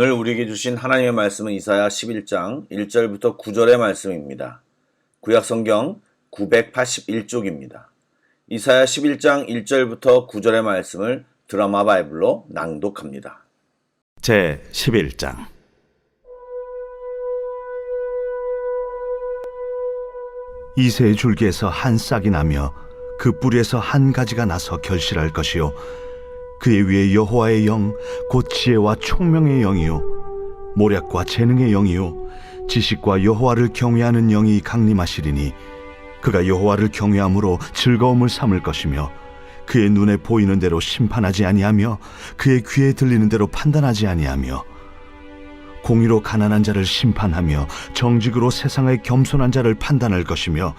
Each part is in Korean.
오늘 우리에게 주신 하나님의 말씀은 이사야 11장 1절부터 9절의 말씀입니다. 구약성경 981쪽입니다. 이사야 11장 1절부터 9절의 말씀을 드라마 바이블로 낭독합니다. 제 11장. 이새의 줄기에서 한 싹이 나며 그 뿌리에서 한 가지가 나서 결실할 것이요 그의 위에 여호와의 영 곧 지혜와 총명의 영이요 모략과 재능의 영이요 지식과 여호와를 경외하는 영이 강림하시리니 그가 여호와를 경외함으로 즐거움을 삼을 것이며 그의 눈에 보이는 대로 심판하지 아니하며 그의 귀에 들리는 대로 판단하지 아니하며 공의로 가난한 자를 심판하며 정직으로 세상의 겸손한 자를 판단할 것이며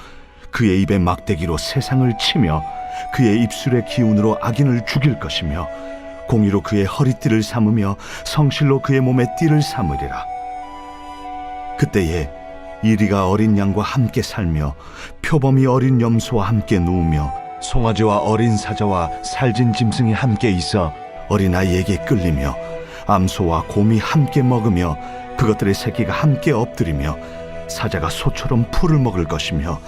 그의 입에 막대기로 세상을 치며 그의 입술의 기운으로 악인을 죽일 것이며 공의로 그의 허리띠를 삼으며 성실로 그의 몸에 띠를 삼으리라. 그때에 이리가 어린 양과 함께 살며 표범이 어린 염소와 함께 누우며 송아지와 어린 사자와 살진 짐승이 함께 있어 어린아이에게 끌리며 암소와 곰이 함께 먹으며 그것들의 새끼가 함께 엎드리며 사자가 소처럼 풀을 먹을 것이며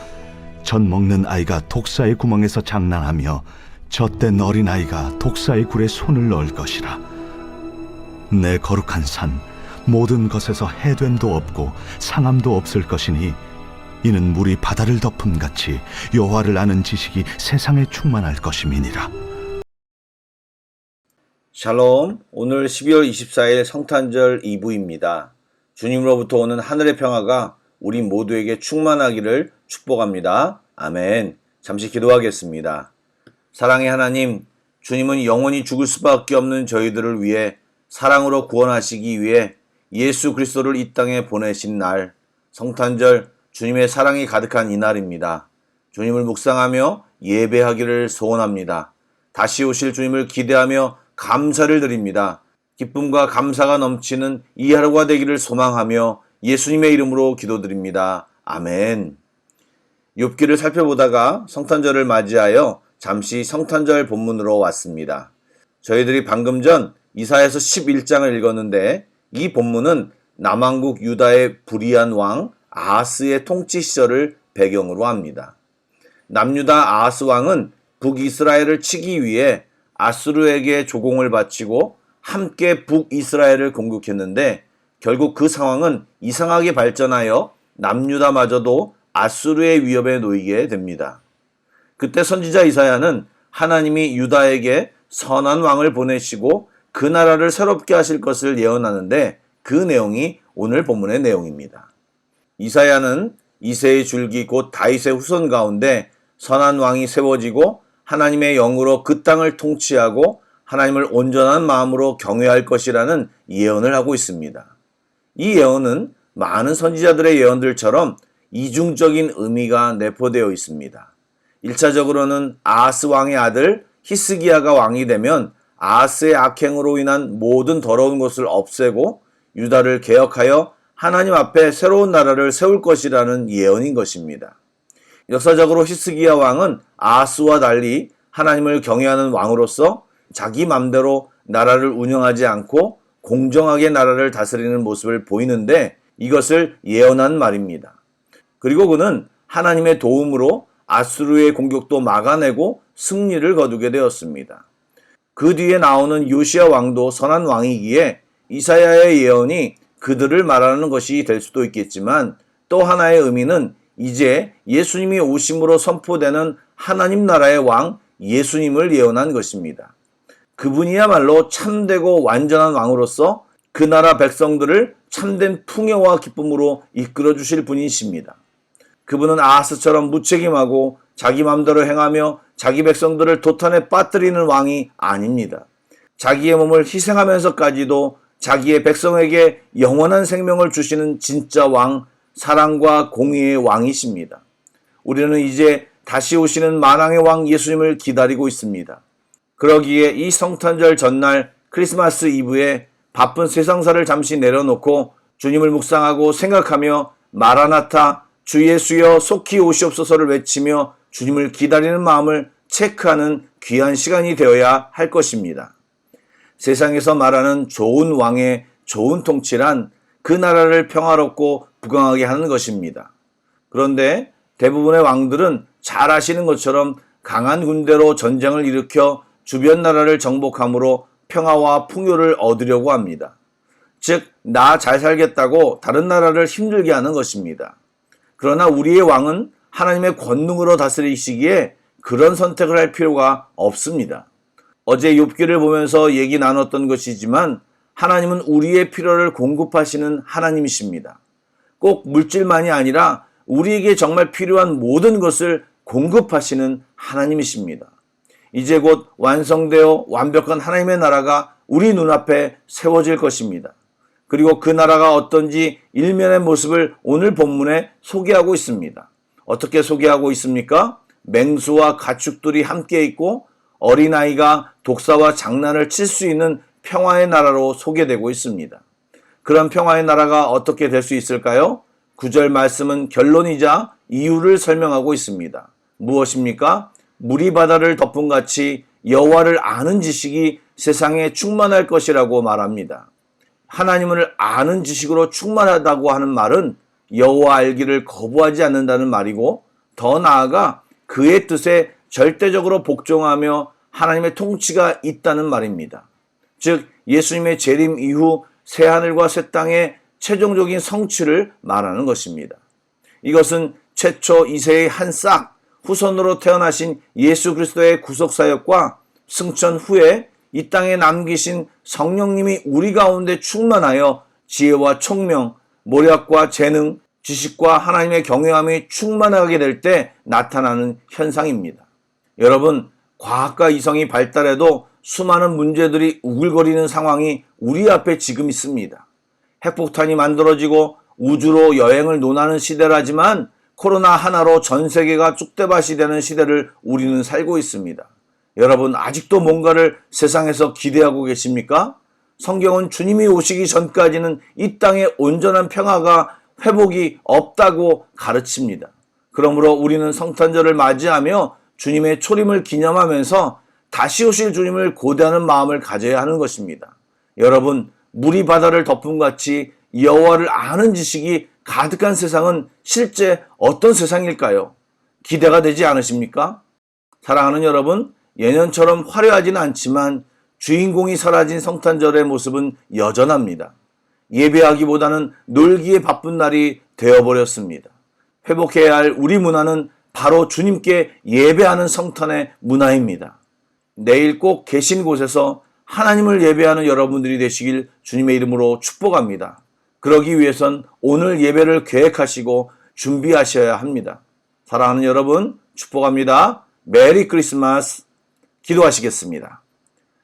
젖 먹는 아이가 독사의 구멍에서 장난하며 젖된 어린아이가 독사의 굴에 손을 넣을 것이라. 내 거룩한 산 모든 것에서 해됨도 없고 상함도 없을 것이니 이는 물이 바다를 덮음같이 여호와를 아는 지식이 세상에 충만할 것임이니라. 샬롬, 오늘 12월 24일 성탄절 2부입니다. 주님으로부터 오는 하늘의 평화가 우리 모두에게 충만하기를 축복합니다. 아멘. 잠시 기도하겠습니다. 사랑의 하나님, 주님은 영원히 죽을 수밖에 없는 저희들을 위해 사랑으로 구원하시기 위해 예수 그리스도를 이 땅에 보내신 날, 성탄절 주님의 사랑이 가득한 이 날입니다. 주님을 묵상하며 예배하기를 소원합니다. 다시 오실 주님을 기대하며 감사를 드립니다. 기쁨과 감사가 넘치는 이 하루가 되기를 소망하며 예수님의 이름으로 기도드립니다. 아멘. 욥기를 살펴보다가 성탄절을 맞이하여 잠시 성탄절 본문으로 왔습니다. 저희들이 방금 전 이사야서 11장을 읽었는데 이 본문은 남왕국 유다의 불의한 왕 아하스의 통치 시절을 배경으로 합니다. 남유다 아하스 왕은 북이스라엘을 치기 위해 아수르에게 조공을 바치고 함께 북이스라엘을 공격했는데 결국 그 상황은 이상하게 발전하여 남유다마저도 아수르의 위협에 놓이게 됩니다. 그때 선지자 이사야는 하나님이 유다에게 선한 왕을 보내시고 그 나라를 새롭게 하실 것을 예언하는데 그 내용이 오늘 본문의 내용입니다. 이사야는 이새의 줄기 곧 다윗의 후손 가운데 선한 왕이 세워지고 하나님의 영으로 그 땅을 통치하고 하나님을 온전한 마음으로 경외할 것이라는 예언을 하고 있습니다. 이 예언은 많은 선지자들의 예언들처럼 이중적인 의미가 내포되어 있습니다. 1차적으로는 아하스 왕의 아들 히스기야가 왕이 되면 아하스의 악행으로 인한 모든 더러운 것을 없애고 유다를 개혁하여 하나님 앞에 새로운 나라를 세울 것이라는 예언인 것입니다. 역사적으로 히스기야 왕은 아하스와 달리 하나님을 경외하는 왕으로서 자기 맘대로 나라를 운영하지 않고 공정하게 나라를 다스리는 모습을 보이는데 이것을 예언한 말입니다. 그리고 그는 하나님의 도움으로 아수르의 공격도 막아내고 승리를 거두게 되었습니다. 그 뒤에 나오는 요시야 왕도 선한 왕이기에 이사야의 예언이 그들을 말하는 것이 될 수도 있겠지만 또 하나의 의미는 이제 예수님이 오심으로 선포되는 하나님 나라의 왕 예수님을 예언한 것입니다. 그분이야말로 참되고 완전한 왕으로서 그 나라 백성들을 참된 풍요와 기쁨으로 이끌어 주실 분이십니다. 그분은 아하스처럼 무책임하고 자기 마음대로 행하며 자기 백성들을 도탄에 빠뜨리는 왕이 아닙니다. 자기의 몸을 희생하면서까지도 자기의 백성에게 영원한 생명을 주시는 진짜 왕, 사랑과 공의의 왕이십니다. 우리는 이제 다시 오시는 만왕의 왕 예수님을 기다리고 있습니다. 그러기에 이 성탄절 전날 크리스마스 이브에 바쁜 세상사를 잠시 내려놓고 주님을 묵상하고 생각하며 마라나타 주 예수여 속히 오시옵소서를 외치며 주님을 기다리는 마음을 체크하는 귀한 시간이 되어야 할 것입니다. 세상에서 말하는 좋은 왕의 좋은 통치란 그 나라를 평화롭고 부강하게 하는 것입니다. 그런데 대부분의 왕들은 잘 아시는 것처럼 강한 군대로 전쟁을 일으켜 주변 나라를 정복함으로 평화와 풍요를 얻으려고 합니다. 즉, 나 잘 살겠다고 다른 나라를 힘들게 하는 것입니다. 그러나 우리의 왕은 하나님의 권능으로 다스리시기에 그런 선택을 할 필요가 없습니다. 어제 욥기를 보면서 얘기 나눴던 것이지만 하나님은 우리의 필요를 공급하시는 하나님이십니다. 꼭 물질만이 아니라 우리에게 정말 필요한 모든 것을 공급하시는 하나님이십니다. 이제 곧 완성되어 완벽한 하나님의 나라가 우리 눈앞에 세워질 것입니다. 그리고 그 나라가 어떤지 일면의 모습을 오늘 본문에 소개하고 있습니다. 어떻게 소개하고 있습니까? 맹수와 가축들이 함께 있고 어린아이가 독사와 장난을 칠 수 있는 평화의 나라로 소개되고 있습니다. 그런 평화의 나라가 어떻게 될 수 있을까요? 9절 말씀은 결론이자 이유를 설명하고 있습니다. 무엇입니까? 물이 바다를 덮은 같이 여호와를 아는 지식이 세상에 충만할 것이라고 말합니다. 하나님을 아는 지식으로 충만하다고 하는 말은 여호와 알기를 거부하지 않는다는 말이고, 더 나아가 그의 뜻에 절대적으로 복종하며 하나님의 통치가 있다는 말입니다. 즉, 예수님의 재림 이후 새하늘과 새 땅의 최종적인 성취를 말하는 것입니다. 이것은 최초 이새의 한 싹 후손으로 태어나신 예수 그리스도의 구속사역과 승천 후에 이 땅에 남기신 성령님이 우리 가운데 충만하여 지혜와 총명, 모략과 재능, 지식과 하나님의 경외함이 충만하게 될 때 나타나는 현상입니다. 여러분, 과학과 이성이 발달해도 수많은 문제들이 우글거리는 상황이 우리 앞에 지금 있습니다. 핵폭탄이 만들어지고 우주로 여행을 논하는 시대라지만 코로나 하나로 전 세계가 쑥대밭이 되는 시대를 우리는 살고 있습니다. 여러분, 아직도 뭔가를 세상에서 기대하고 계십니까? 성경은 주님이 오시기 전까지는 이 땅에 온전한 평화가 회복이 없다고 가르칩니다. 그러므로 우리는 성탄절을 맞이하며 주님의 초림을 기념하면서 다시 오실 주님을 고대하는 마음을 가져야 하는 것입니다. 여러분, 물이 바다를 덮은 같이 여호와를 아는 지식이 가득한 세상은 실제 어떤 세상일까요? 기대가 되지 않으십니까? 사랑하는 여러분, 예년처럼 화려하지는 않지만 주인공이 사라진 성탄절의 모습은 여전합니다. 예배하기보다는 놀기에 바쁜 날이 되어버렸습니다. 회복해야 할 우리 문화는 바로 주님께 예배하는 성탄의 문화입니다. 내일 꼭 계신 곳에서 하나님을 예배하는 여러분들이 되시길 주님의 이름으로 축복합니다. 그러기 위해선 오늘 예배를 계획하시고 준비하셔야 합니다. 사랑하는 여러분, 축복합니다. 메리 크리스마스. 기도하시겠습니다.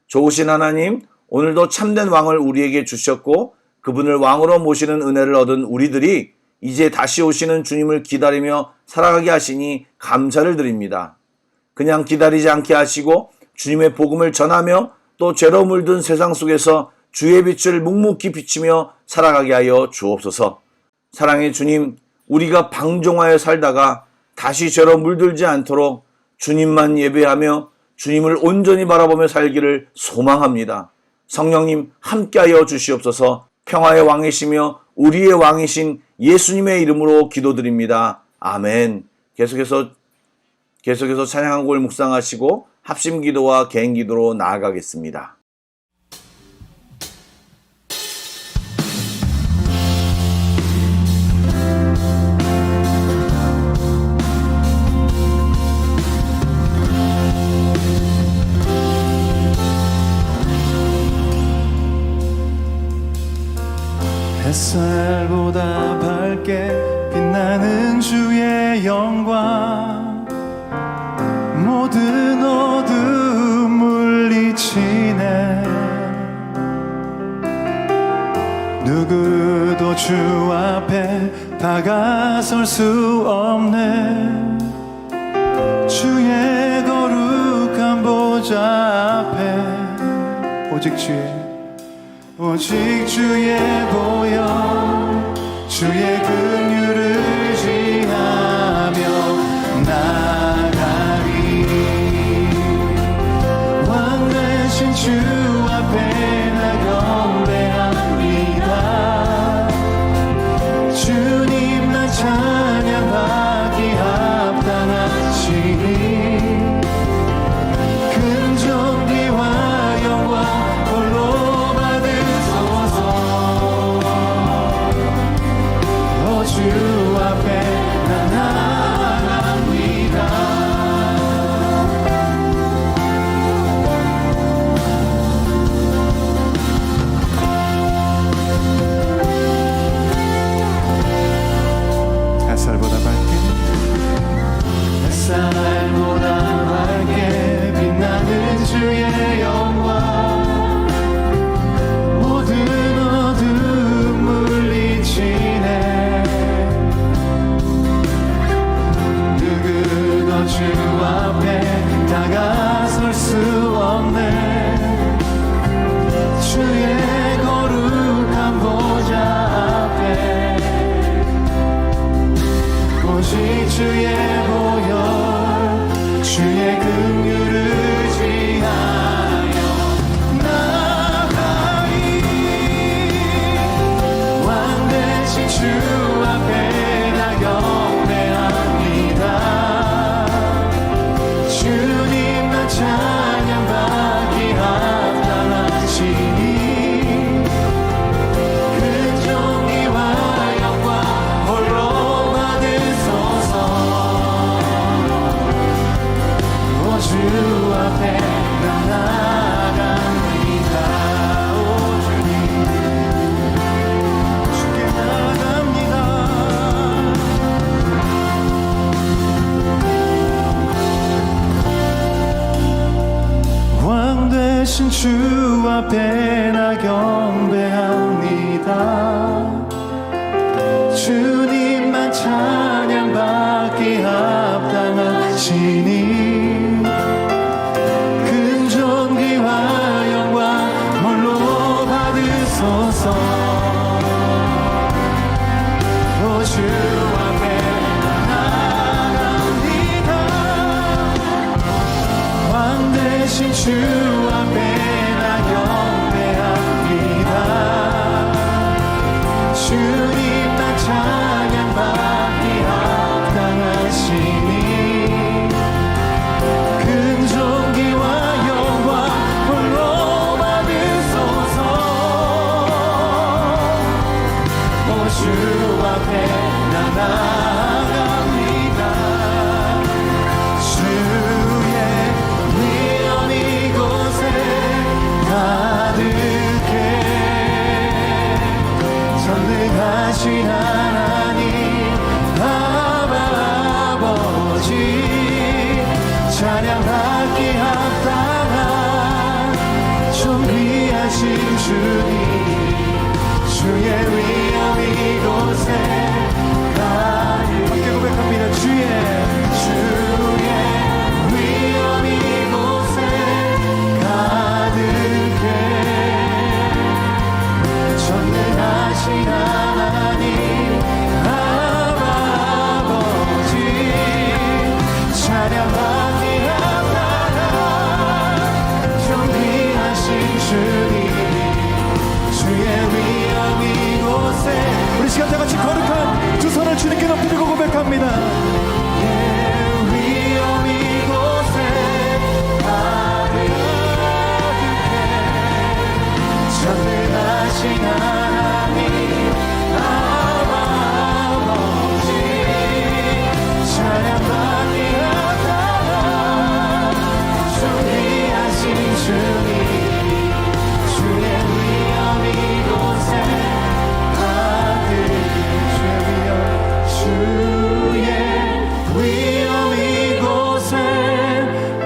좋으신 하나님, 오늘도 참된 왕을 우리에게 주셨고 그분을 왕으로 모시는 은혜를 얻은 우리들이 이제 다시 오시는 주님을 기다리며 살아가게 하시니 감사를 드립니다. 그냥 기다리지 않게 하시고 주님의 복음을 전하며 또 죄로 물든 세상 속에서 주의 빛을 묵묵히 비치며 살아가게 하여 주옵소서. 사랑의 주님, 우리가 방종하여 살다가 다시 죄로 물들지 않도록 주님만 예배하며 주님을 온전히 바라보며 살기를 소망합니다. 성령님 함께하여 주시옵소서. 평화의 왕이시며 우리의 왕이신 예수님의 이름으로 기도드립니다. 아멘. 계속해서 찬양한 곡을 묵상하시고 합심기도와 개인기도로 나아가겠습니다. 햇살보다 밝게 빛나는 주의 영광, 모든 어둠 물리치네. 누구도 주 앞에 다가설 수 없네. 주의 거룩한 보좌 앞에 오직 주의 보혈, 주의 긍휼을 지하며 나가리. 왕 되신 주 앞에 나 경배합니다. 주 앞에 다가설 수 없네. 주의 거룩한 보좌 앞에 오직 주의 보혈 주의 긍휼을 지하여 나가리. 왕 대신 주 앞에 나 경배합니다. 주님만 찬양받기 합당하시니 큰 존귀와 영광 홀로 받으소서. 오 주 앞에 나 나갑니다. 오 주님 주께 나갑니다. 왕 되신 주 앞에 나 경배합니다. 주님만 찬양받기 합당하시니 큰 존귀와 영광 홀로 받으소서. 오 주 앞에 나갑니다. 왕 대신 주 앞에 나 경배합니다. 주님만 찬양받기 합당하시니 큰 존귀와 영광 홀로 받으소서. 오 주 앞에 나 나갑니다. 주의 위엄 이곳에 가득해. 전능하신 하나님 아버지 찬양받기 합당한 존귀하신 주님 주의 위엄 이곳에 가득해. 함께 고백합니다. 주의 위엄 이곳에 가득해. 전능하신 하나님 아버지 찬양받기 합당한 존귀하신 주님 주의 위엄 이곳에. 우리 시간 다 같이 거룩한 두 손을 주님께 높이 들고 고백합니다. 위엄 이곳에 가득해. 전능하신 하나님 아버지 찬양받기 합당한 존귀하신 주님 주의 위엄 이곳에 가득해. 주의 위엄 이곳에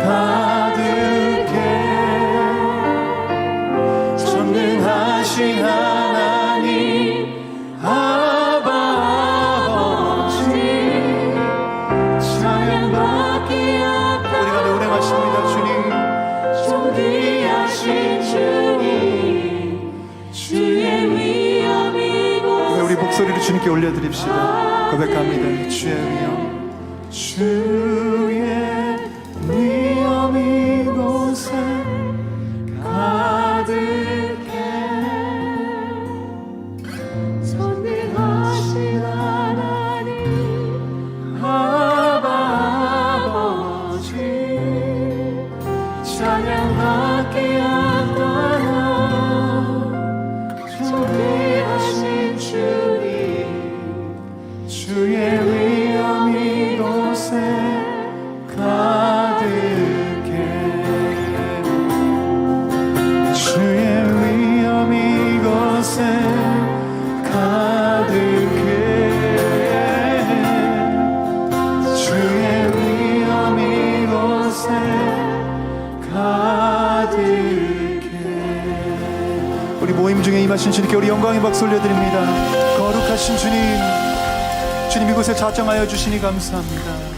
가득해. 전능하신 하나님 아버지 찬양받기 합당한 우리가 노래하십니다. 주님 존귀하신 주님 주의 위엄 이곳에. 우리 목소리를 주님께 올려드립시다. 고백합니다. 주의 위엄 이곳에 가득해. 전능하신 하나님 아버지 찬양받기 합당한 존귀하신 주님 주의 위엄 이곳에 가득해. 주의 위엄 이곳에 가득해. 주의 위엄 이곳에 가득해. 우리 모임 중에 임하신 주님께 우리 영광의 박수 올려드립니다. 거룩하신 주님, 주님 이곳에 자정하여 주시니 감사합니다.